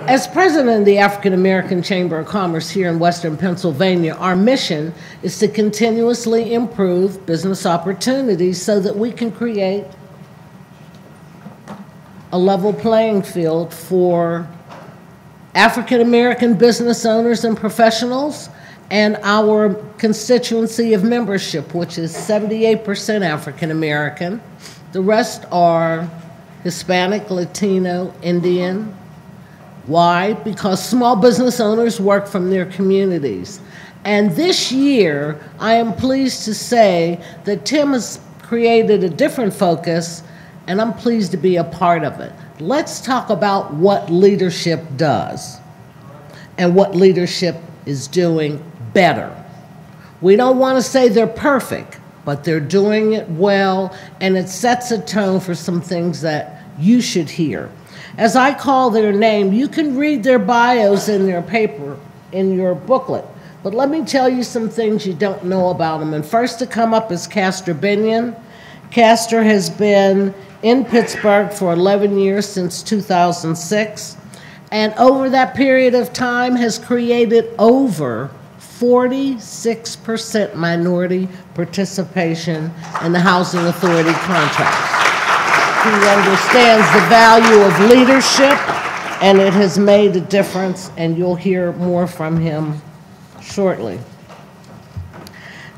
As president of the African American Chamber of Commerce here in Western Pennsylvania, our mission is to continuously improve business opportunities so that we can create a level playing field for African American business owners and professionals and our constituency of membership, which is 78% African American. The rest are Hispanic, Latino, Indian. Why? Because small business owners work from their communities. And this year, I am pleased to say that Tim has created a different focus, and I'm pleased to be a part of it. Let's talk about what leadership does and what leadership is doing better. We don't want to say they're perfect, but they're doing it well, and it sets a tone for some things that you should hear. As I call their name, you can read their bios in their paper, in your booklet. But let me tell you some things you don't know about them. And first to come up is Castor Binion. Castor has been in Pittsburgh for 11 years, since 2006. And over that period of time has created over 46% minority participation in the housing authority contracts. He understands the value of leadership, and it has made a difference, and you'll hear more from him shortly.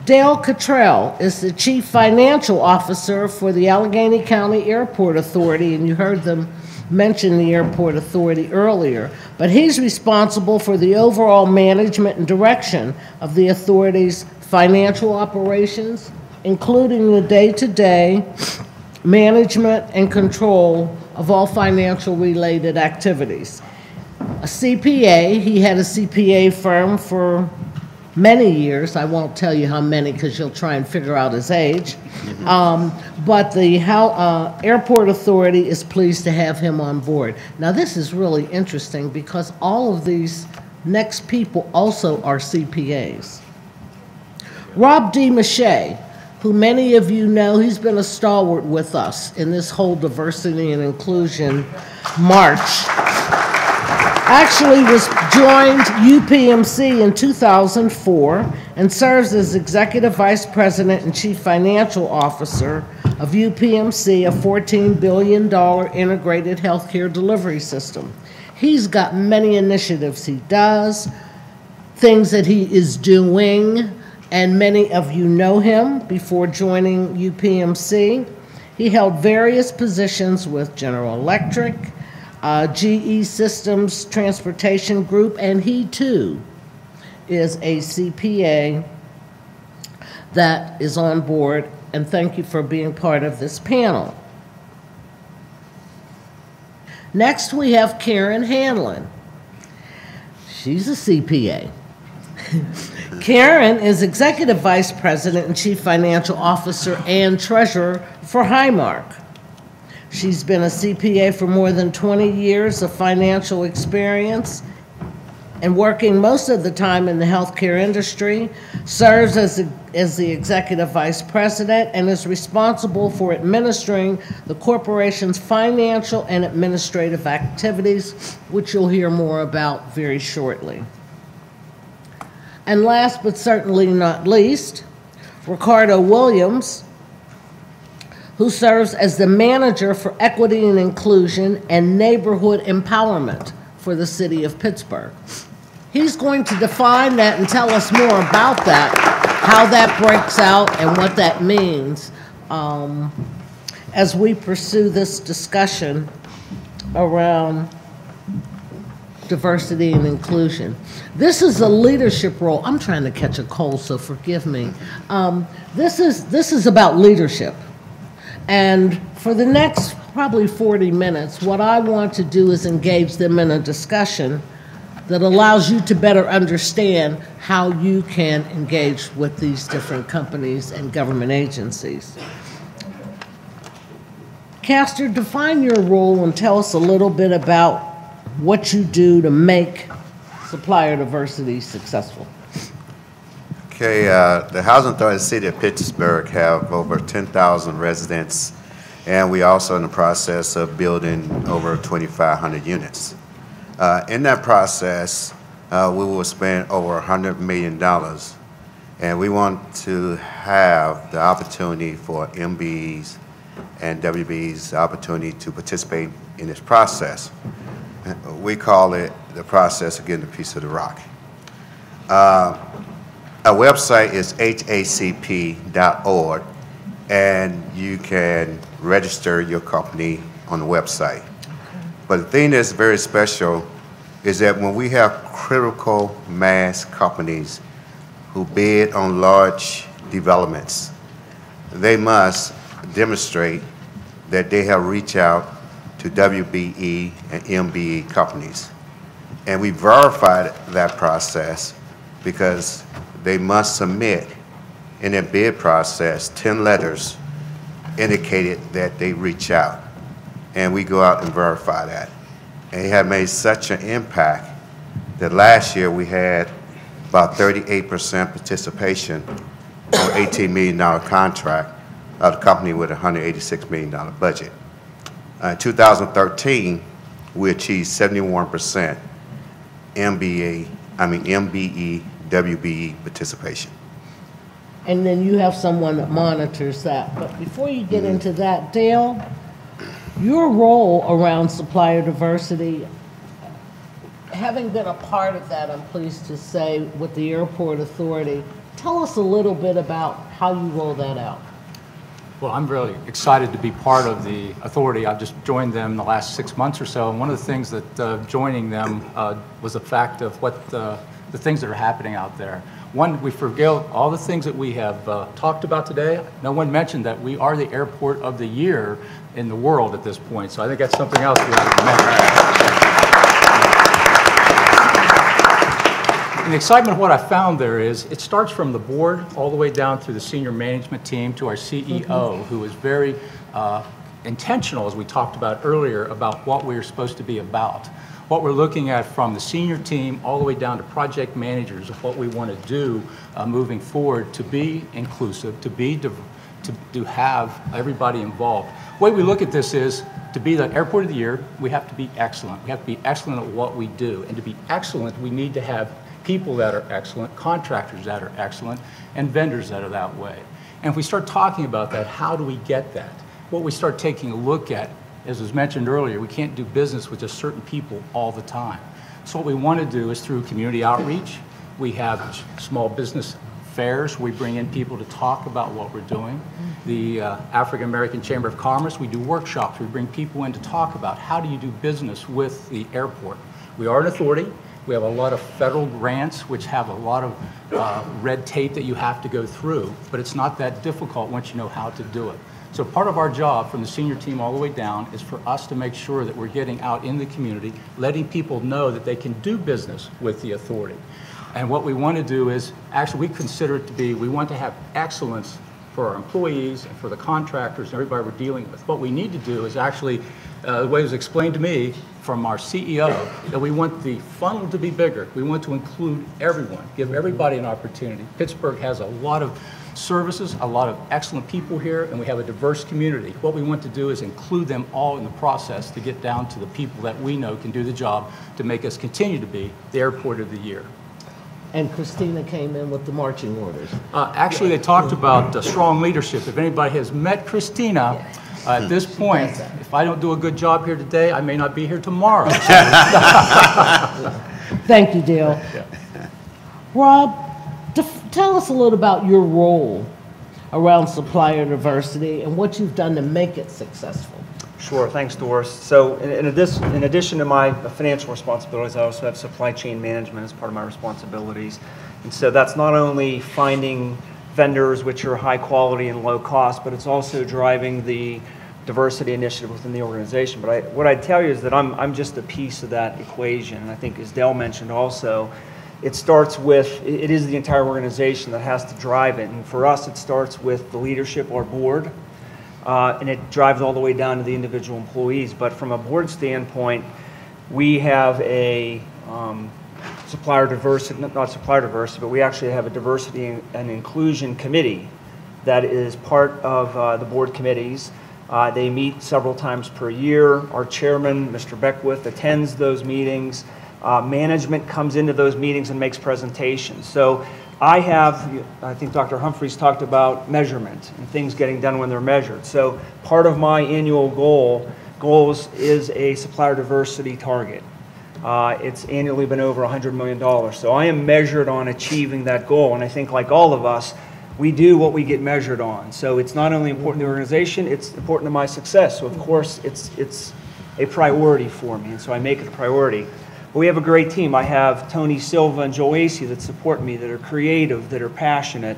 Dale Cotrill is the Chief Financial Officer for the Allegheny County Airport Authority, and you heard them mention the Airport Authority earlier, but he's responsible for the overall management and direction of the authority's financial operations, including the day-to-day management and control of all financial related activities. A CPA, he had a CPA firm for many years. I won't tell you how many because you'll try and figure out his age. But the Airport Authority is pleased to have him on board. Now this is really interesting because all of these next people also are CPAs. Rob DeMichiei, who many of you know, he's been a stalwart with us in this whole diversity and inclusion march. Actually joined UPMC in 2004 and serves as Executive Vice President and Chief Financial Officer of UPMC, a $14 billion integrated healthcare delivery system. He's got many initiatives he does, things that he is doing, and many of you know him before joining UPMC. He held various positions with General Electric, GE Systems Transportation Group, and he too is a CPA that is on board, and thank you for being part of this panel. Next we have Karen Hanlon. She's a CPA. Karen is Executive Vice President and Chief Financial Officer and Treasurer for Highmark. She's been a CPA for more than 20 years of financial experience and working most of the time in the healthcare industry, serves as the Executive Vice President and is responsible for administering the corporation's financial and administrative activities, which you'll hear more about very shortly. And last but certainly not least, Ricardo Williams, who serves as the Manager for Equity and Inclusion and Neighborhood Empowerment for the City of Pittsburgh. He's going to define that and tell us more about that, how that breaks out and what that means as we pursue this discussion around diversity and inclusion. This is a leadership role. I'm trying to catch a cold, so forgive me. This is about leadership. And for the next probably 40 minutes, what I want to do is engage them in a discussion that allows you to better understand how you can engage with these different companies and government agencies. Castor, define your role and tell us a little bit about what you do to make supplier diversity successful. Okay, the Housing Authority of the City of Pittsburgh have over 10,000 residents, and we also in the process of building over 2,500 units. In that process, we will spend over $100 million, and we want to have the opportunity for MBEs and WBEs the opportunity to participate in this process. We call it the process of getting a piece of the rock. Our website is hacp.org, and you can register your company on the website. But the thing that's very special is that when we have critical mass companies who bid on large developments, they must demonstrate that they have reached out to WBE and MBE companies. And we verified that process because they must submit in their bid process 10 letters indicated that they reach out. And we go out and verify that. And it had made such an impact that last year we had about 38% participation on an $18 million contract of a company with a $186 million budget. In 2013, we achieved 71% MBE, WBE participation. And then you have someone that monitors that. But before you get into that, Dale, your role around supplier diversity, having been a part of that, I'm pleased to say, with the Airport Authority, tell us a little bit about how you roll that out. Well, I'm really excited to be part of the authority. I've just joined them the last 6 months or so, and one of the things that joining them was the fact of what the things that are happening out there. One, we forget all the things that we have talked about today. No one mentioned that we are the airport of the year in the world at this point, so I think that's something else we have to mention. And the excitement of what I found there is it starts from the board all the way down through the senior management team to our CEO, who is very intentional, as we talked about earlier, about what we're supposed to be about. What we're looking at from the senior team all the way down to project managers of what we want to do moving forward to be inclusive, to have everybody involved. The way we look at this is to be the airport of the year, we have to be excellent. We have to be excellent at what we do. And to be excellent, we need to have people that are excellent, contractors that are excellent, and vendors that are that way. And if we start talking about that, how do we get that? What we start taking a look at, as was mentioned earlier, we can't do business with just certain people all the time. So what we want to do is through community outreach, we have small business fairs, we bring in people to talk about what we're doing. The African American Chamber of Commerce, we do workshops, we bring people in to talk about how do you do business with the airport. We are an authority. We have a lot of federal grants which have a lot of red tape that you have to go through, but it's not that difficult once you know how to do it. So part of our job from the senior team all the way down is for us to make sure that we're getting out in the community, letting people know that they can do business with the authority. And what we want to do is, actually we consider it to be, we want to have excellence for our employees and for the contractors and everybody we're dealing with. What we need to do is actually, the way it was explained to me from our CEO, that we want the funnel to be bigger. We want to include everyone, give everybody an opportunity. Pittsburgh has a lot of services, a lot of excellent people here, and we have a diverse community. What we want to do is include them all in the process to get down to the people that we know can do the job to make us continue to be the airport of the year. And Christina came in with the marching orders. Actually, they talked about strong leadership. If anybody has met Christina, at this point, if I don't do a good job here today, I may not be here tomorrow. Thank you, Dale. Yeah. Rob, tell us a little about your role around supplier diversity and what you've done to make it successful. Sure, thanks, Doris. So in addition to my financial responsibilities, I also have supply chain management as part of my responsibilities. And so that's not only finding vendors which are high quality and low cost, but it's also driving the diversity initiative within the organization. But what I'd tell you is that I'm just a piece of that equation. And I think, as Dale mentioned also, it starts with, it is the entire organization that has to drive it. And for us, it starts with the leadership, our board, and it drives all the way down to the individual employees. But from a board standpoint, we have a supplier diversity, not supplier diversity, but we actually have a diversity and inclusion committee that is part of the board committees They meet several times per year. Our chairman, Mr. Beckwith, attends those meetings. Management comes into those meetings and makes presentations. So I think Dr. Humphreys talked about measurement and things getting done when they're measured. So part of my annual goals is a supplier diversity target. It's annually been over $100 million. So I am measured on achieving that goal. And I think, like all of us, we do what we get measured on. So it's not only important to the organization, it's important to my success. So of course, it's a priority for me, and so I make it a priority. But we have a great team. I have Tony Silva and Joe Acey that support me, that are creative, that are passionate.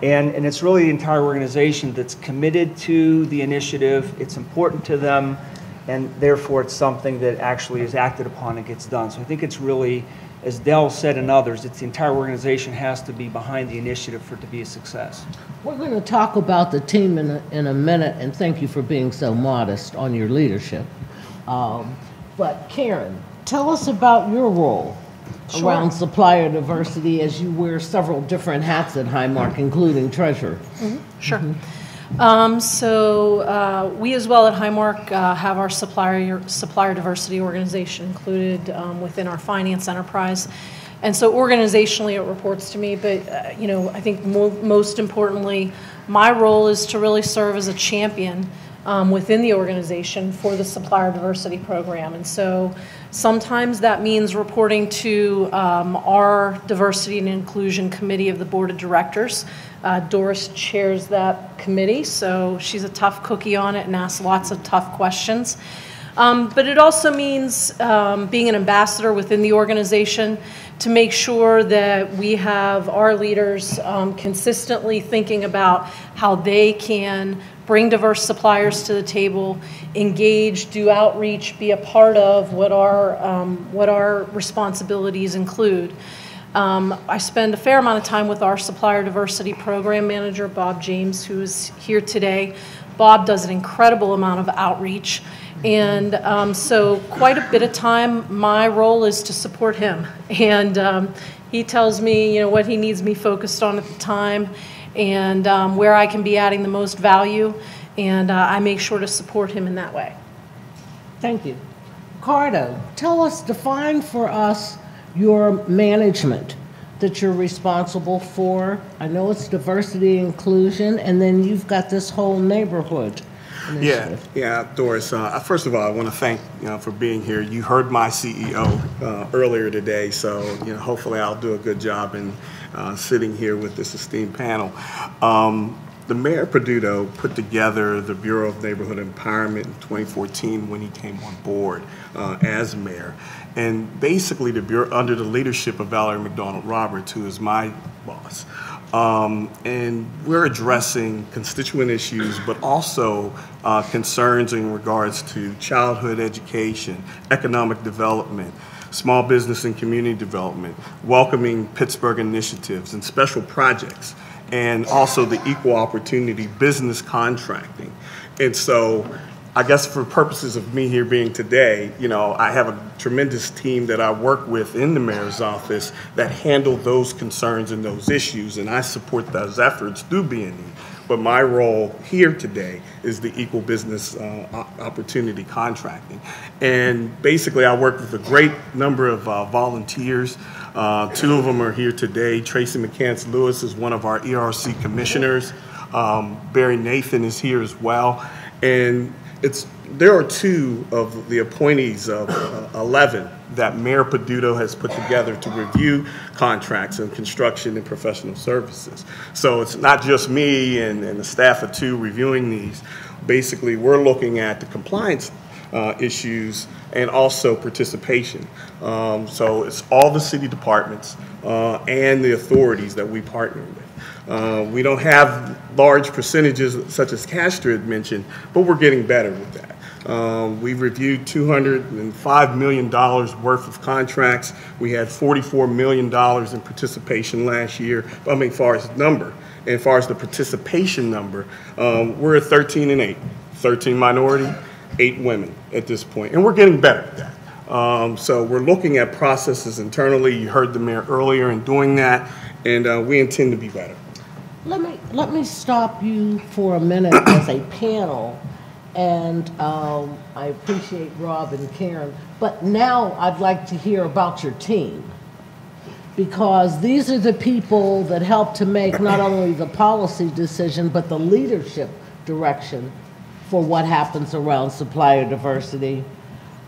And it's really the entire organization that's committed to the initiative. It's important to them, and therefore it's something that actually is acted upon and gets done. So I think it's really, as Dell said and others, it's the entire organization has to be behind the initiative for it to be a success. We're going to talk about the team in a minute, and thank you for being so modest on your leadership. But Karen, tell us about your role around supplier diversity, as you wear several different hats at Highmark, including treasurer. Sure. So we as well at Highmark have our supplier diversity organization included within our finance enterprise. And so organizationally it reports to me, but I think most importantly, my role is to really serve as a champion within the organization for the supplier diversity program. And so sometimes that means reporting to our diversity and inclusion committee of the board of directors. Doris chairs that committee, so she's a tough cookie on it and asks lots of tough questions. But it also means being an ambassador within the organization to make sure that we have our leaders consistently thinking about how they can bring diverse suppliers to the table, engage, do outreach, be a part of what our responsibilities include. I spend a fair amount of time with our supplier diversity program manager, Bob James, who is here today. Bob does an incredible amount of outreach, and so quite a bit of time, my role is to support him. And he tells me, what he needs me focused on at the time, and where I can be adding the most value, and I make sure to support him in that way. Thank you. Ricardo, define for us your management that you're responsible for. I know it's diversity and inclusion, and then you've got this whole neighborhood initiative. Yeah, Doris. First of all, I want to thank for being here. You heard my CEO earlier today, so hopefully I'll do a good job in sitting here with this esteemed panel. The Mayor Peduto put together the Bureau of Neighborhood Empowerment in 2014 when he came on board as mayor. And basically, the Bureau, under the leadership of Valerie McDonald Roberts, who is my boss, and we're addressing constituent issues, but also concerns in regards to childhood education, economic development, small business and community development, welcoming Pittsburgh initiatives and special projects, and also the equal opportunity business contracting. And so I guess for purposes of me here being today, I have a tremendous team that I work with in the mayor's office that handle those concerns and those issues, and I support those efforts through BNE. But my role here today is the equal business opportunity contracting. And basically I work with a great number of volunteers. Two of them are here today. Tracy McCants-Lewis is one of our ERC commissioners. Barry Nathan is here as well. And there are two of the appointees of 11 that Mayor Peduto has put together to review contracts in construction and professional services. So it's not just me and the staff of two reviewing these. Basically, we're looking at the compliance issues and also participation. So it's all the city departments and the authorities that we partner with. We don't have large percentages such as Castro had mentioned, but we're getting better with that. We've reviewed $205 million worth of contracts. We had $44 million in participation last year. I mean, as far as number, and as far as the participation number, we're at 13 and 8. 13 minority, 8 women at this point, and we're getting better at that. So we're looking at processes internally. You heard the mayor earlier in doing that, and we intend to be better. Let me stop you for a minute as a panel and I appreciate Rob and Karen. But now I'd like to hear about your team, because these are the people that help to make not only the policy decision, but the leadership direction for what happens around supplier diversity.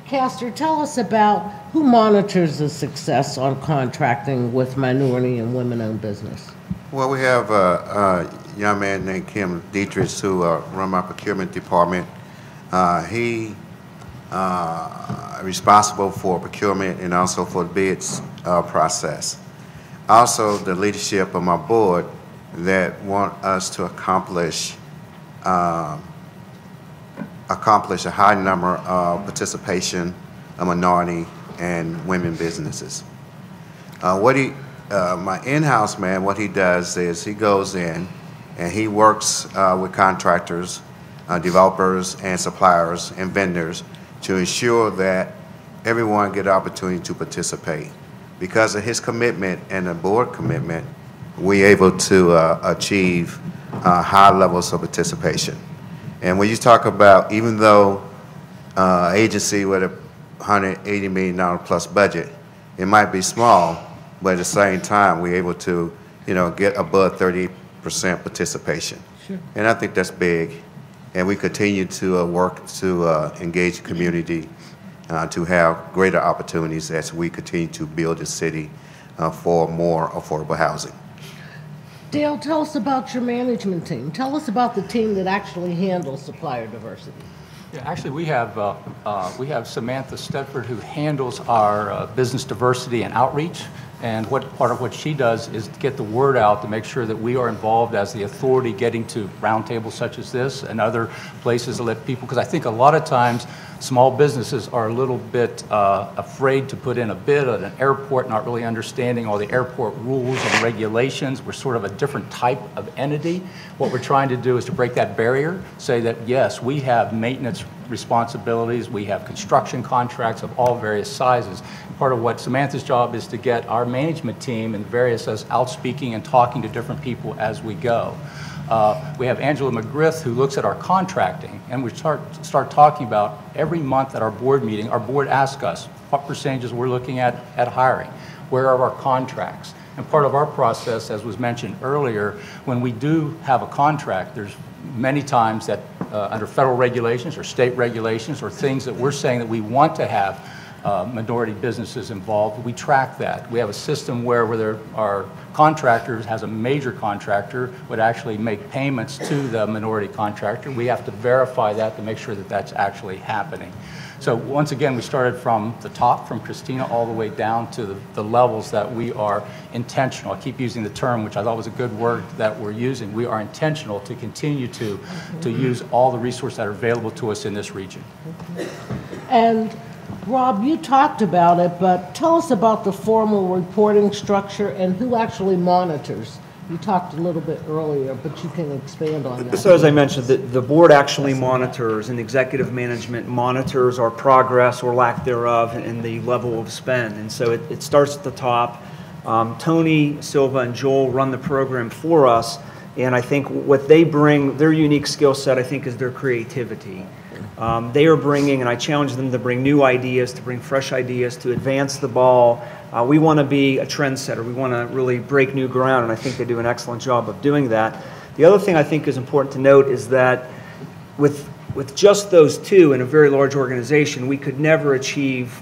Castor, tell us about who monitors the success on contracting with minority and women-owned business. Well, we have a young man named Kim Dietrich who run my procurement department. He responsible for procurement and also for the bids process. Also, the leadership of my board that want us to accomplish a high number of participation of minority and women businesses. My in-house man, what he does is he goes in and he works with contractors, developers, and suppliers and vendors to ensure that everyone get opportunity to participate. Because of his commitment and the board commitment, we're able to achieve high levels of participation. And when you talk about, even though agency with a $180 million plus budget, it might be small, but at the same time, we're able to, get above 30% participation. Sure. And I think that's big. And we continue to work to engage the community to have greater opportunities as we continue to build the city for more affordable housing. Dale, tell us about your management team. Tell us about the team that actually handles supplier diversity. Yeah, actually, we have Samantha Stedford, who handles our business diversity and outreach. And part of what she does is get the word out to make sure that we are involved as the authority, getting to roundtables such as this and other places to let people, because I think a lot of times small businesses are a little bit afraid to put in a bid at an airport, not really understanding all the airport rules and regulations. We're sort of a different type of entity. What we're trying to do is to break that barrier, say that yes, we have maintenance responsibilities, we have construction contracts of all various sizes. Part of what Samantha's job is to get our management team and various us out speaking and talking to different people as we go. We have Angela McGriff, who looks at our contracting, and we start talking about every month at our board meeting. Our board asks us what percentages we're looking at hiring, where are our contracts. And part of our process, as was mentioned earlier, when we do have a contract, there's many times that under federal regulations or state regulations or things that we're saying that we want to have minority businesses involved, we track that. We have a system where there are contractors, has a major contractor, would actually make payments to the minority contractor. We have to verify that to make sure that that's actually happening. So once again, we started from the top, from Christina, all the way down to the levels that we are intentional. I keep using the term, which I thought was a good word that we're using. We are intentional to continue to use all the resources that are available to us in this region. And Rob, you talked about it, but tell us about the formal reporting structure and who actually monitors. You talked a little bit earlier, but you can expand on that. So as I mentioned, the board actually monitors, and executive management monitors our progress or lack thereof and the level of spend. And so it starts at the top. Tony, Silva, and Joel run the program for us, and I think what they bring, their unique skill set, I think, is their creativity. They are bringing, and I challenge them to bring new ideas, to bring fresh ideas, to advance the ball. We want to be a trendsetter. We want to really break new ground, and I think they do an excellent job of doing that. The other thing I think is important to note is that with just those two in a very large organization, we could never achieve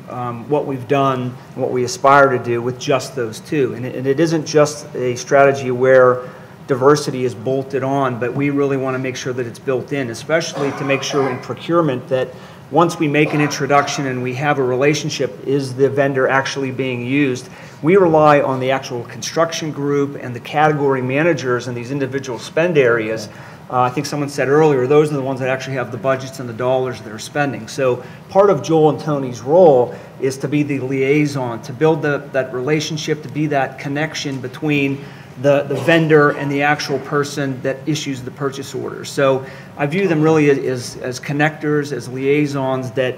what we've done and what we aspire to do with just those two. And it isn't just a strategy where diversity is bolted on, but we really want to make sure that it's built in, especially to make sure in procurement that once we make an introduction and we have a relationship, is the vendor actually being used? We rely on the actual construction group and the category managers in these individual spend areas. I think someone said earlier, those are the ones that actually have the budgets and the dollars they're spending. So part of Joel and Tony's role is to be the liaison, to build that relationship, to be that connection between the vendor and the actual person that issues the purchase order. So I view them really as connectors, as liaisons that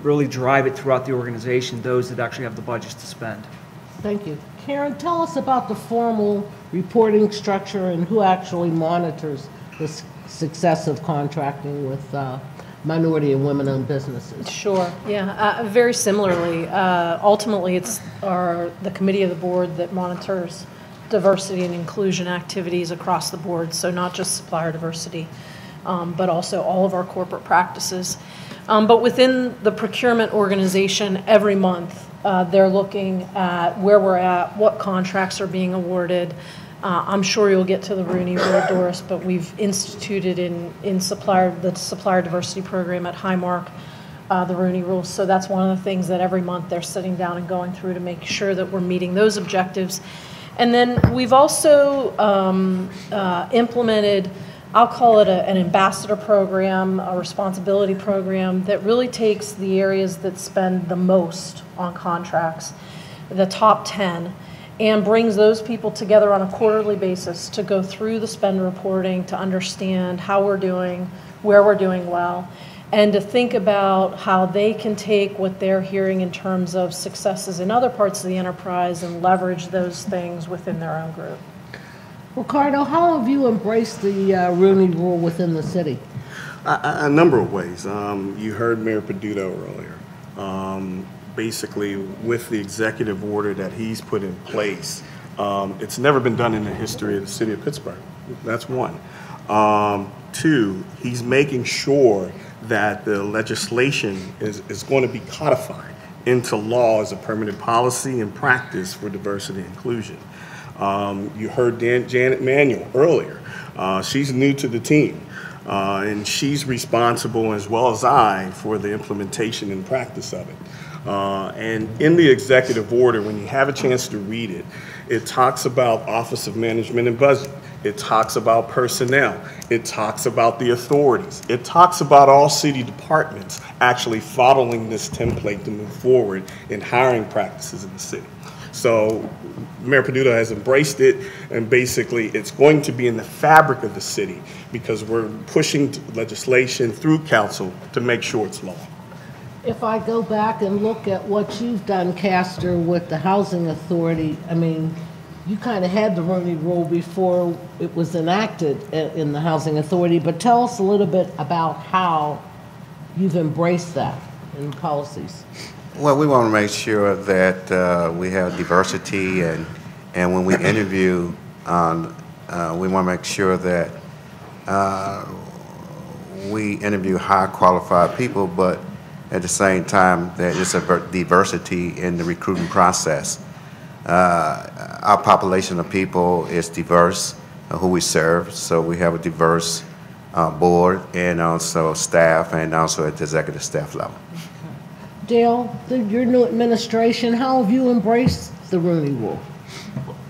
really drive it throughout the organization, those that actually have the budgets to spend. Thank you. Karen, tell us about the formal reporting structure and who actually monitors the success of contracting with minority and women-owned businesses? Sure, yeah, very similarly. Ultimately, it's the committee of the board that monitors diversity and inclusion activities across the board, so not just supplier diversity, but also all of our corporate practices. But within the procurement organization, every month, they're looking at where we're at, what contracts are being awarded. I'm sure you'll get to the Rooney Rule, Doris, but we've instituted in the supplier diversity program at Highmark, the Rooney Rule. So that's one of the things that every month they're sitting down and going through to make sure that we're meeting those objectives. And then we've also implemented, I'll call it an ambassador program, a responsibility program that really takes the areas that spend the most on contracts, the top 10, and brings those people together on a quarterly basis to go through the spend reporting, to understand how we're doing, where we're doing well, and to think about how they can take what they're hearing in terms of successes in other parts of the enterprise and leverage those things within their own group. Ricardo, how have you embraced the Rooney Rule within the city? A number of ways. You heard Mayor Peduto earlier. Basically, with the executive order that he's put in place, it's never been done in the history of the city of Pittsburgh. That's one. Two, he's making sure that the legislation is going to be codified into law as a permanent policy and practice for diversity and inclusion. You heard Janet Manuel earlier. She's new to the team, and she's responsible, as well as I, for the implementation and practice of it. And in the executive order, when you have a chance to read it, it talks about Office of Management and Budget. It talks about personnel. It talks about the authorities. It talks about all city departments actually following this template to move forward in hiring practices in the city. So Mayor Peduto has embraced it, and basically it's going to be in the fabric of the city because we're pushing legislation through council to make sure it's law. If I go back and look at what you've done, Castor, with the Housing Authority, I mean, you kind of had the Rooney Rule before it was enacted in the Housing Authority, but tell us a little bit about how you've embraced that in policies. Well, we want to make sure that we have diversity, and when we interview, we want to make sure that we interview high qualified people, but at the same time there is a diversity in the recruiting process. Our population of people is diverse, who we serve, so we have a diverse board and also staff, and also at the executive staff level. Dale, your new administration, how have you embraced the Rooney Rule?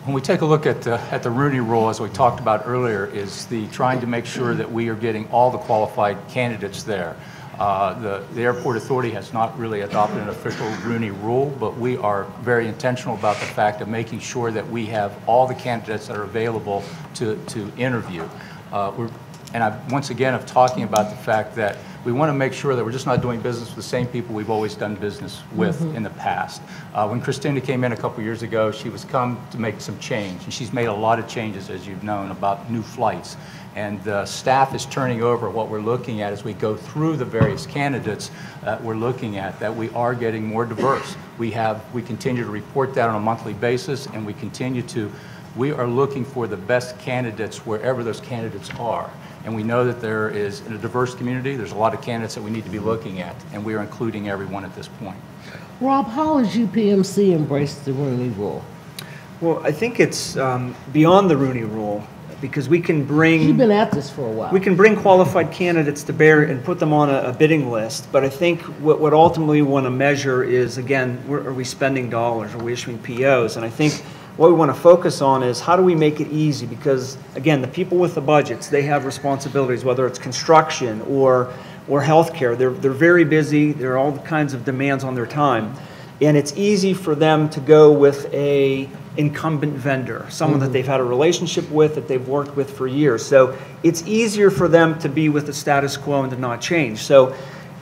When we take a look at the Rooney Rule, as we talked about earlier, is trying to make sure that we are getting all the qualified candidates there. The Airport Authority has not really adopted an official Rooney Rule, but we are very intentional about the fact of making sure that we have all the candidates that are available to interview. And once again, of talking about the fact that we want to make sure that we're just not doing business with the same people we've always done business with in the past. When Christina came in a couple years ago, she was come to make some change, and she's made a lot of changes, as you've known, about new flights. And the staff is turning over what we're looking at as we go through the various candidates that we're looking at, that we are getting more diverse. We continue to report that on a monthly basis, and we are looking for the best candidates wherever those candidates are. And we know that there is, in a diverse community, there's a lot of candidates that we need to be looking at, and we are including everyone at this point. Rob, how has UPMC embraced the Rooney Rule? Well, I think it's beyond the Rooney Rule, because we can bring... You've been at this for a while. We can bring qualified candidates to bear and put them on a bidding list, but I think what ultimately we want to measure is, again, are we spending dollars? Are we issuing POs? And I think what we want to focus on is how do we make it easy? Because, again, the people with the budgets, they have responsibilities, whether it's construction or healthcare. They're very busy. There are all kinds of demands on their time. And it's easy for them to go with a incumbent vendor, someone that they've had a relationship with, that they've worked with for years. So it's easier for them to be with the status quo and to not change. So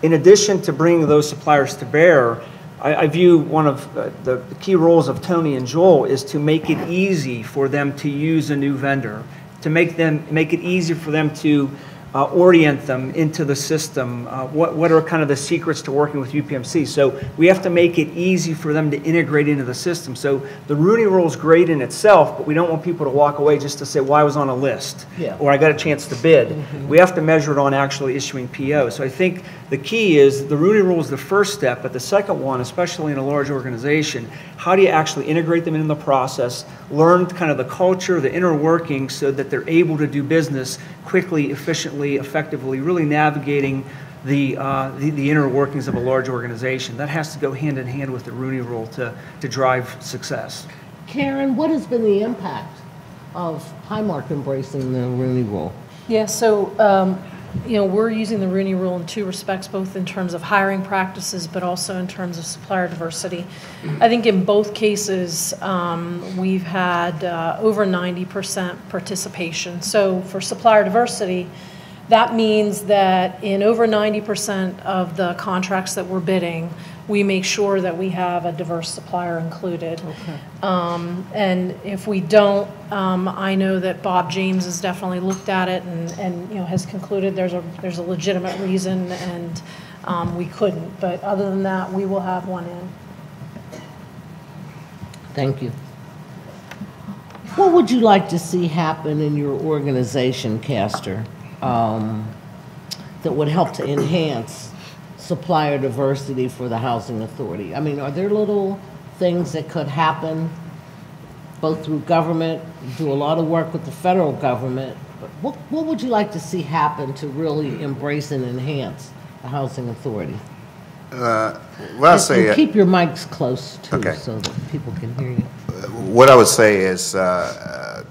in addition to bringing those suppliers to bear, I view one of the key roles of Tony and Joel is to make it easy for them to use a new vendor, to make it easy for them to orient them into the system. What are kind of the secrets to working with UPMC? So we have to make it easy for them to integrate into the system. So the Rooney Rule is great in itself, but we don't want people to walk away just to say, well, I was on a list, or I got a chance to bid. We have to measure it on actually issuing PO. So I think the key is the Rooney Rule is the first step, but the second one, especially in a large organization, how do you actually integrate them into the process, learn kind of the culture, the inner workings, so that they're able to do business quickly, efficiently, effectively, really navigating the inner workings of a large organization. That has to go hand in hand with the Rooney Rule to drive success. Karen, what has been the impact of Highmark embracing the Rooney Rule? Yeah, so we're using the Rooney Rule in two respects, both in terms of hiring practices, but also in terms of supplier diversity. I think in both cases, we've had over 90% participation. So for supplier diversity, that means that in over 90% of the contracts that we're bidding, we make sure that we have a diverse supplier included. Okay. And if we don't, I know that Bob James has definitely looked at it and has concluded there's a legitimate reason, and we couldn't. But other than that, we will have one in. Thank you. What would you like to see happen in your organization, Castor, that would help to enhance supplier diversity for the Housing Authority? I mean, are there little things that could happen both through government, do a lot of work with the federal government, but what would you like to see happen to really embrace and enhance the Housing Authority? Well, I say and keep your mics close too, okay, so that people can hear you. What I would say is,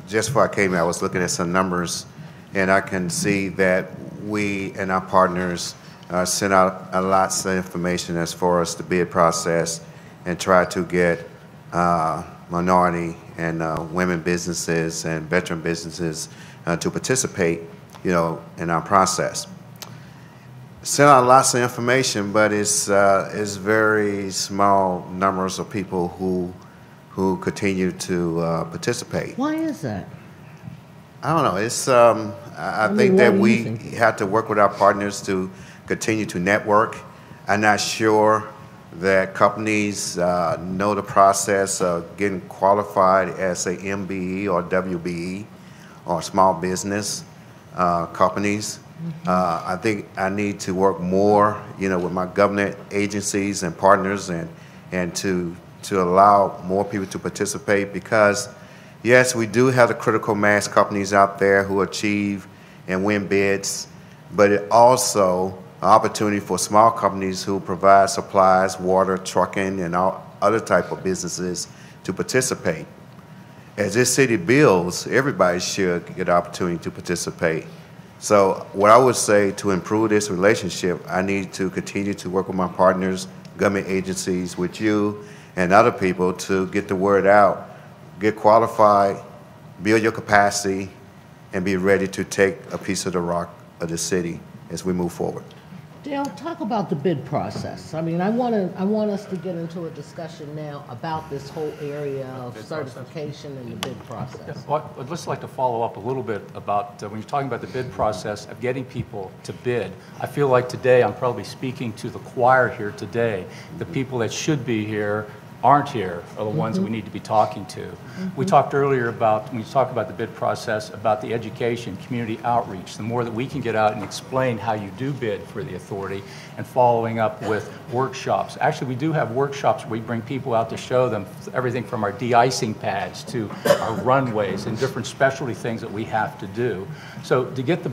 just before I came here, I was looking at some numbers, and I can see that we and our partners sent out lots of information as far as the bid process and try to get minority and women businesses and veteran businesses to participate, in our process. Sent out lots of information, but it's very small numbers of people who continue to participate. Why is that? I don't know. It's I think that we have to work with our partners to continue to network. I'm not sure that companies know the process of getting qualified as a MBE or WBE or small business companies. I think I need to work more, with my government agencies and partners and to allow more people to participate, because yes, we do have the critical mass companies out there who achieve and win bids, but it also an opportunity for small companies who provide supplies, water, trucking, and all other type of businesses to participate. As this city builds, everybody should get an opportunity to participate. So what I would say, to improve this relationship, I need to continue to work with my partners, government agencies, with you and other people to get the word out, get qualified, build your capacity, and be ready to take a piece of the rock of the city as we move forward. Dale, talk about the bid process. I mean, I want us to get into a discussion now about this whole area of certification and the bid process. Yeah, well, I'd just like to follow up a little bit about when you're talking about the bid process of getting people to bid. I feel like today I'm probably speaking to the choir here today. The people that should be here aren't here are the ones that we need to be talking to. We talked earlier about, when you talk about the bid process, about the education, community outreach. The more that we can get out and explain how you do bid for the authority, and following up with workshops. Actually, we do have workshops where we bring people out to show them everything from our de-icing pads to our runways and different specialty things that we have to do. So to get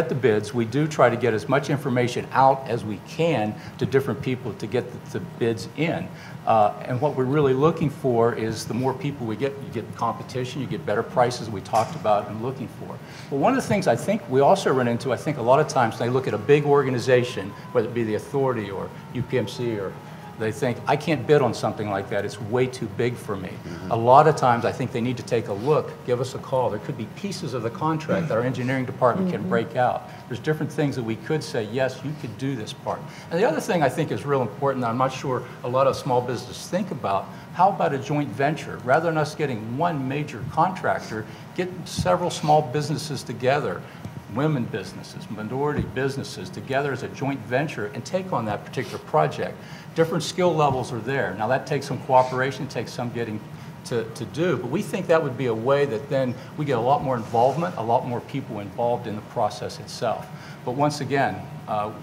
the bids, we do try to get as much information out as we can to different people to get the bids in. And what we're really looking for is the more people we get, you get competition, you get better prices we talked about and looking for. But one of the things I think we also run into, I think a lot of times they look at a big organization, whether it be the authority or UPMC, or they think, I can't bid on something like that, it's way too big for me. A lot of times I think they need to take a look, give us a call. There could be pieces of the contract that our engineering department can break out. There's different things that we could say, yes, you could do this part. And the other thing I think is real important that I'm not sure a lot of small businesses think about, how about a joint venture? Rather than us getting one major contractor, get several small businesses together, women businesses, minority businesses together as a joint venture and take on that particular project. Different skill levels are there. Now that takes some cooperation, it takes some getting to do, but we think that would be a way that then we get a lot more involvement, a lot more people involved in the process itself. But once again,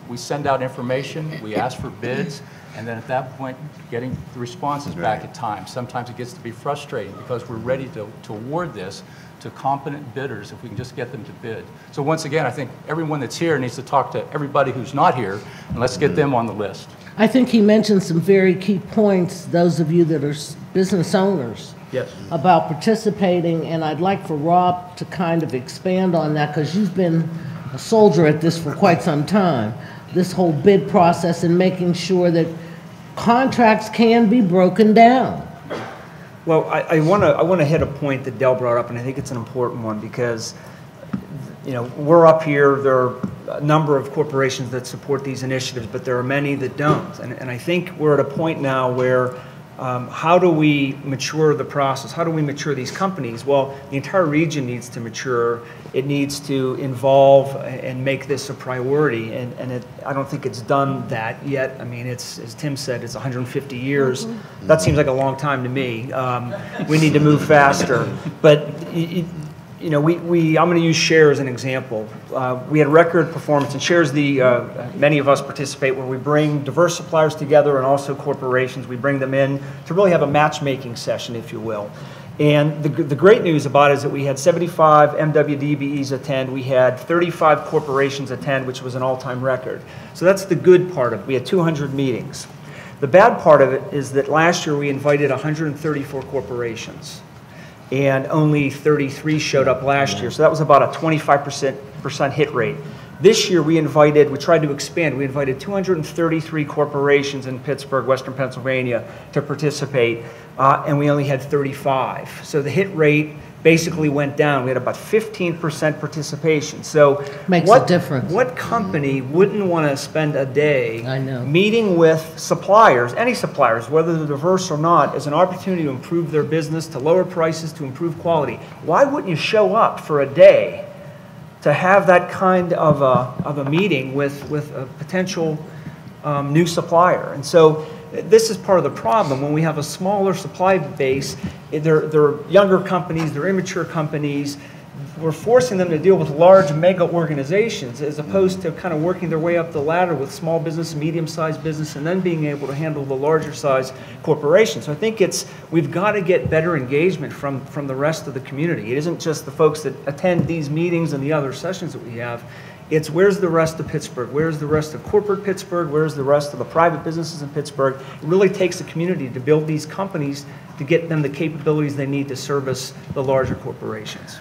we send out information, we ask for bids, and then at that point, getting the responses back at times. Sometimes it gets to be frustrating because we're ready to award this to competent bidders if we can just get them to bid. So once again, I think everyone that's here needs to talk to everybody who's not here, and let's get them on the list. I think he mentioned some very key points, those of you that are business owners, Yes. about participating, and I'd like for Rob to kind of expand on that because you've been a soldier at this for quite some time. This whole bid process and making sure that contracts can be broken down. Well, I want to hit a point that Dell brought up, and I think it's an important one because, you know, we're up here. There are a number of corporations that support these initiatives, but there are many that don't. And I think we're at a point now where how do we mature the process? How do we mature these companies? Well, the entire region needs to mature. It needs to involve and make this a priority. And I don't think it's done that yet. I mean, it's, as Tim said, it's 150 years. Mm-hmm. That seems like a long time to me. We need to move faster. But you know, I'm going to use SHARE as an example. We had record performance, and SHARE is many of us participate where we bring diverse suppliers together and also corporations. We bring them in to really have a matchmaking session, if you will. And the great news about it is that we had 75 MWDBEs attend. We had 35 corporations attend, which was an all-time record. So that's the good part of it. We had 200 meetings. The bad part of it is that last year we invited 134 corporations, and only 33 showed up last year. So that was about a 25% hit rate. This year we tried to expand. We invited 233 corporations in Pittsburgh, Western Pennsylvania to participate, and we only had 35. So the hit rate basically went down. We had about 15% participation. So makes a difference. What company wouldn't want to spend a day meeting with suppliers, any suppliers, whether they're diverse or not, as an opportunity to improve their business, to lower prices, to improve quality? Why wouldn't you show up for a day to have that kind of a meeting with a potential new supplier? And so this is part of the problem. When we have a smaller supply base, they're younger companies, they're immature companies. We're forcing them to deal with large mega organizations as opposed to kind of working their way up the ladder with small business, medium-sized business, and then being able to handle the larger size corporations. So I think we've got to get better engagement from the rest of the community. It isn't just the folks that attend these meetings and the other sessions that we have. It's where's the rest of Pittsburgh? Where's the rest of corporate Pittsburgh? Where's the rest of the private businesses in Pittsburgh? It really takes a community to build these companies to get them the capabilities they need to service the larger corporations.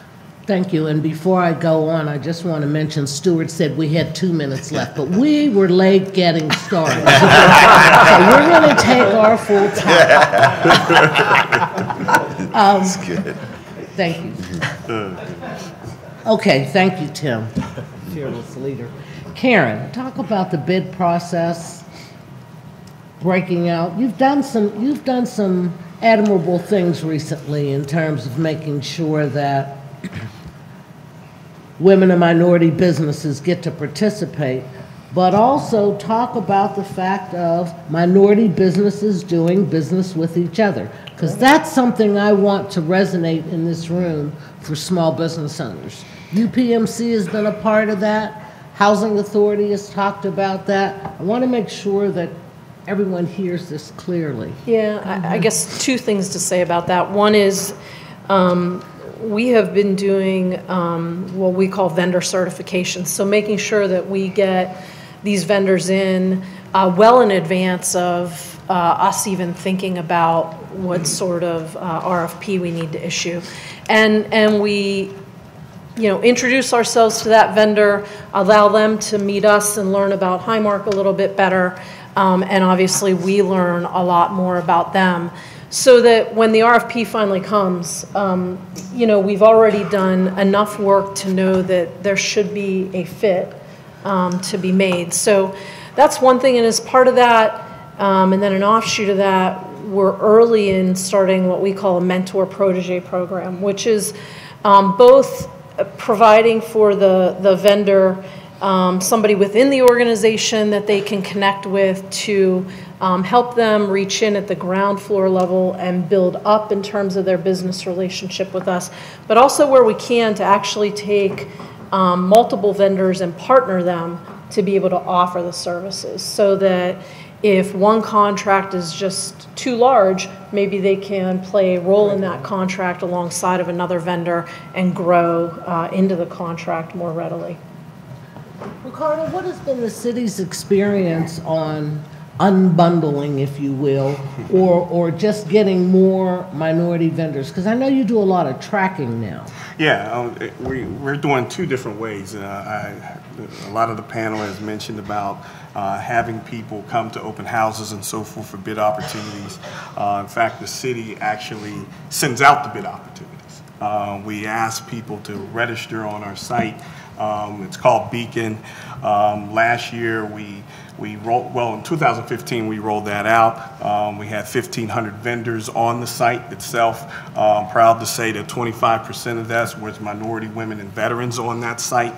Thank you. And before I go on, I just want to mention Stuart said we had 2 minutes left, but we were late getting started. So we're going to take our full time. That's good. Thank you. Okay, thank you, Tim. Fearless leader. Karen, talk about the bid process, breaking out. You've done some admirable things recently in terms of making sure that women and minority businesses get to participate, but also talk about the fact of minority businesses doing business with each other, because that's something I want to resonate in this room for small business owners. UPMC has been a part of that. Housing Authority has talked about that. I want to make sure that everyone hears this clearly. Yeah, I guess two things to say about that. One is we have been doing what we call vendor certification, so making sure that we get these vendors in well in advance of us even thinking about what sort of RFP we need to issue. And we introduce ourselves to that vendor, allow them to meet us and learn about Highmark a little bit better, and obviously we learn a lot more about them, so that when the RFP finally comes, we've already done enough work to know that there should be a fit to be made. So that's one thing, and as part of that, and then an offshoot of that, we're early in starting what we call a mentor protege program, which is both providing for the vendor somebody within the organization that they can connect with to help them reach in at the ground floor level and build up in terms of their business relationship with us, but also where we can to actually take multiple vendors and partner them to be able to offer the services, so that if one contract is just too large, maybe they can play a role in that contract alongside of another vendor and grow into the contract more readily. Ricardo, what has been the city's experience on unbundling, if you will, or just getting more minority vendors? Because I know you do a lot of tracking now. Yeah, we're doing two different ways. A lot of the panel has mentioned about having people come to open houses and so forth for bid opportunities. In fact, the city actually sends out the bid opportunities. We ask people to register on our site. It's called Beacon. Last year in 2015 we rolled that out. We had 1,500 vendors on the site itself. Proud to say that 25% of that was minority, women, and veterans on that site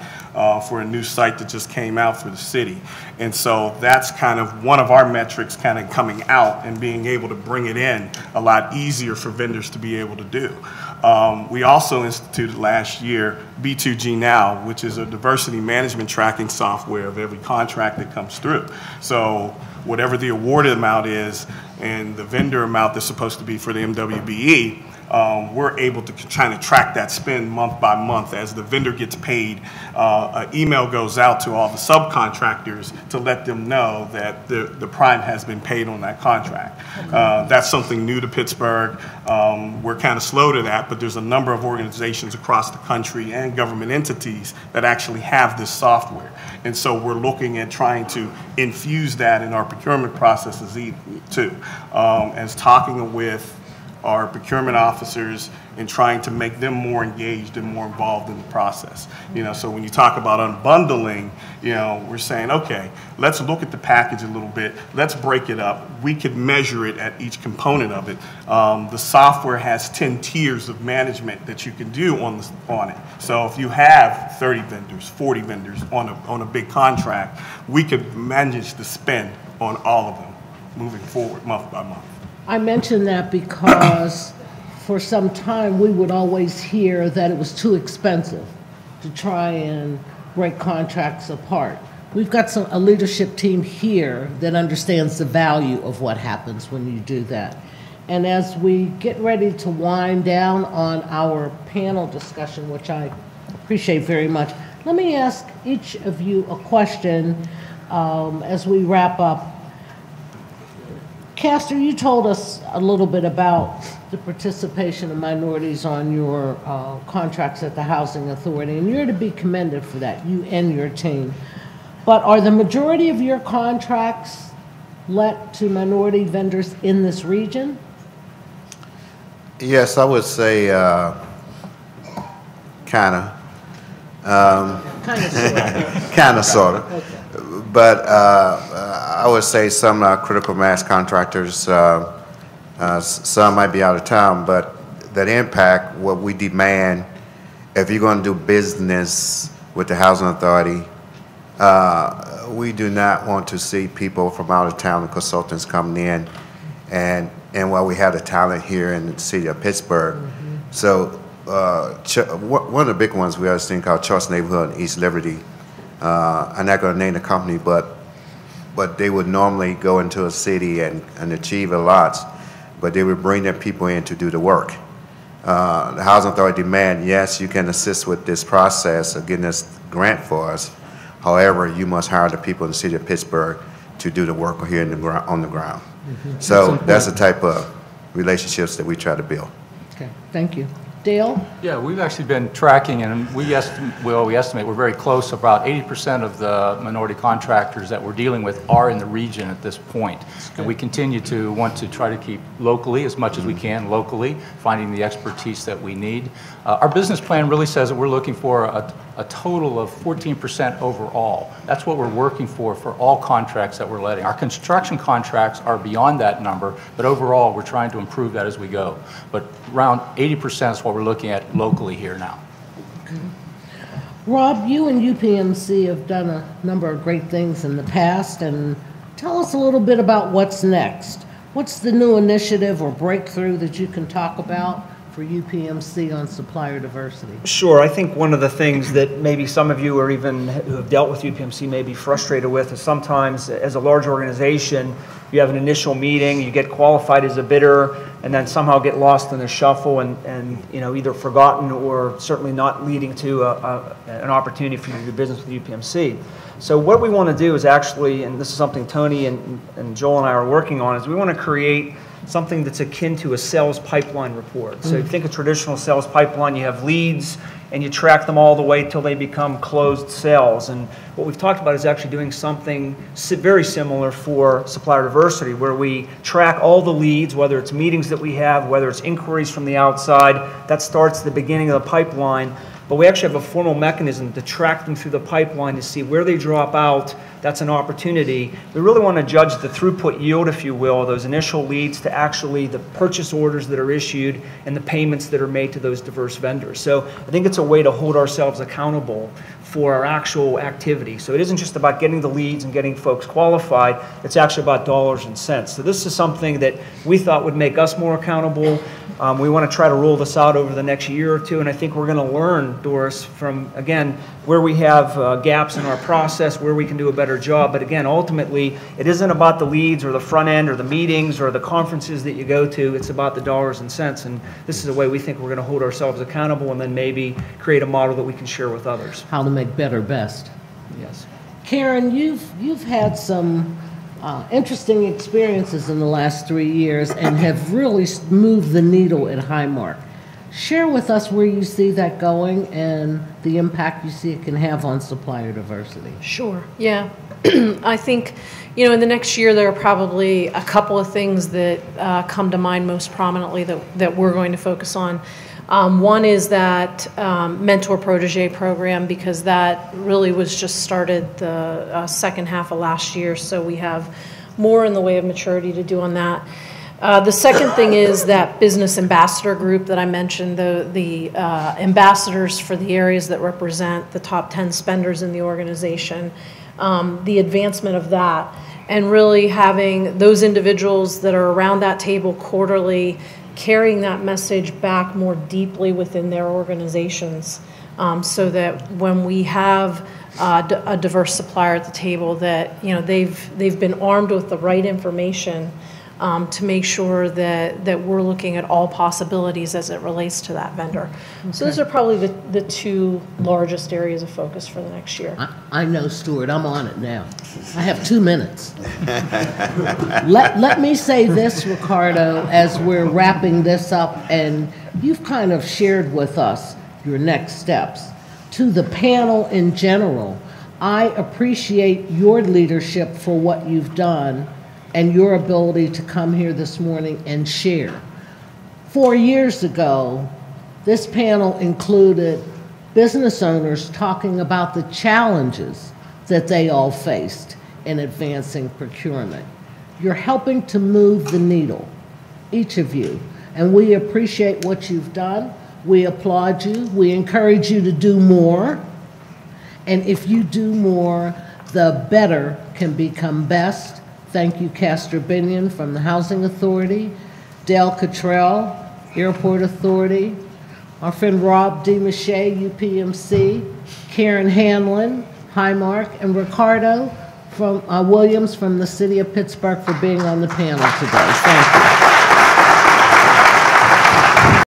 for a new site that just came out for the city. And so that's kind of one of our metrics kind of coming out and being able to bring it in a lot easier for vendors to be able to do. We also instituted last year B2G Now, which is a diversity management tracking software of every contract that comes through. So whatever the awarded amount is and the vendor amount that's supposed to be for the MWBE, we're able to kind of track that spend month by month. As the vendor gets paid, an email goes out to all the subcontractors to let them know that the prime has been paid on that contract. That's something new to Pittsburgh. We're kind of slow to that, but there's a number of organizations across the country and government entities that actually have this software. And so we're looking at trying to infuse that in our procurement processes too. As talking with our procurement officers and trying to make them more engaged and more involved in the process. So when you talk about unbundling, we're saying, okay, let's look at the package a little bit. Let's break it up. We could measure it at each component of it. The software has 10 tiers of management that you can do on it. So if you have 30 vendors, 40 vendors on a big contract, we could manage the spend on all of them moving forward month by month. I mention that because for some time we would always hear that it was too expensive to try and break contracts apart. We've got a leadership team here that understands the value of what happens when you do that. And as we get ready to wind down on our panel discussion, which I appreciate very much, let me ask each of you a question as we wrap up. Castor, you told us a little bit about the participation of minorities on your contracts at the Housing Authority, and you're to be commended for that, you and your team. But are the majority of your contracts let to minority vendors in this region? Yes, I would say kind of. Kind of, sort of. Okay. But I would say some critical mass contractors, some might be out of town, but that impact what we demand if you're going to do business with the Housing Authority. We do not want to see people from out of town and consultants coming in, and while we have the talent here in the city of Pittsburgh. Mm-hmm. So one of the big ones we have this thing called Choice Neighborhood in East Liberty. I'm not going to name the company, but they would normally go into a city and achieve a lot, but they would bring their people in to do the work. The Housing Authority demand, yes, you can assist with this process of getting this grant for us. However, you must hire the people in the city of Pittsburgh to do the work here on the ground. Mm-hmm. So that's the type of relationships that we try to build. Okay, thank you. Dale? Yeah, we've actually been tracking, and we estimate we're very close. About 80% of the minority contractors that we're dealing with are in the region at this point. And we continue to want to try to keep locally as much as we can, locally, finding the expertise that we need. Our business plan really says that we're looking for a total of 14% overall. That's what we're working for all contracts that we're letting. Our construction contracts are beyond that number, but overall we're trying to improve that as we go. But around 80% is what we're looking at locally here now. Rob, you and UPMC have done a number of great things in the past, and tell us a little bit about what's next. What's the new initiative or breakthrough that you can talk about for UPMC on supplier diversity? Sure. I think one of the things that maybe some of you or even who have dealt with UPMC may be frustrated with is sometimes as a large organization, you have an initial meeting, you get qualified as a bidder, and then somehow get lost in the shuffle and either forgotten or certainly not leading to an opportunity for you to do business with UPMC. So what we want to do is actually, and this is something Tony and Joel and I are working on, is we want to create something that's akin to a sales pipeline report. So if you think of traditional sales pipeline, you have leads and you track them all the way till they become closed sales. And what we've talked about is actually doing something very similar for supplier diversity, where we track all the leads, whether it's meetings that we have, whether it's inquiries from the outside. That starts at the beginning of the pipeline. But we actually have a formal mechanism to track them through the pipeline to see where they drop out. That's an opportunity. We really want to judge the throughput yield, if you will, those initial leads to actually the purchase orders that are issued and the payments that are made to those diverse vendors. So I think it's a way to hold ourselves accountable for our actual activity. So it isn't just about getting the leads and getting folks qualified, it's actually about dollars and cents. So this is something that we thought would make us more accountable. We want to try to roll this out over the next year or two, and I think we're going to learn, Doris, from, again, where we have gaps in our process, where we can do a better job. But again, ultimately, it isn't about the leads or the front end or the meetings or the conferences that you go to. It's about the dollars and cents, and this is a way we think we're going to hold ourselves accountable and then maybe create a model that we can share with others. How to make better best. Yes. Karen, you've had some interesting experiences in the last 3 years and have really moved the needle at Highmark. Share with us where you see that going and the impact you see it can have on supplier diversity. Sure, yeah. I think, in the next year there are probably a couple of things that come to mind most prominently that we're going to focus on. One is that mentor protege program, because that really was just started the second half of last year, so we have more in the way of maturity to do on that. The second thing is that business ambassador group that I mentioned, the ambassadors for the areas that represent the top 10 spenders in the organization, the advancement of that, and really having those individuals that are around that table quarterly carrying that message back more deeply within their organizations, so that when we have a diverse supplier at the table, that they've been armed with the right information to make sure that we're looking at all possibilities as it relates to that vendor. Okay. So those are probably the two largest areas of focus for the next year. I know, Stuart, I'm on it now. I have 2 minutes. let me say this, Ricardo, as we're wrapping this up, and you've kind of shared with us your next steps. To the panel in general, I appreciate your leadership for what you've done and your ability to come here this morning and share. 4 years ago, this panel included business owners talking about the challenges that they all faced in advancing procurement. You're helping to move the needle, each of you, and we appreciate what you've done. We applaud you. We encourage you to do more. And if you do more, the better can become best. Thank you, Castor Binion from the Housing Authority, Dale Cotrill, Airport Authority, our friend Rob DeMichiei, UPMC, Karen Hanlon, Highmark, and Ricardo from Williams from the City of Pittsburgh for being on the panel today. Thank you.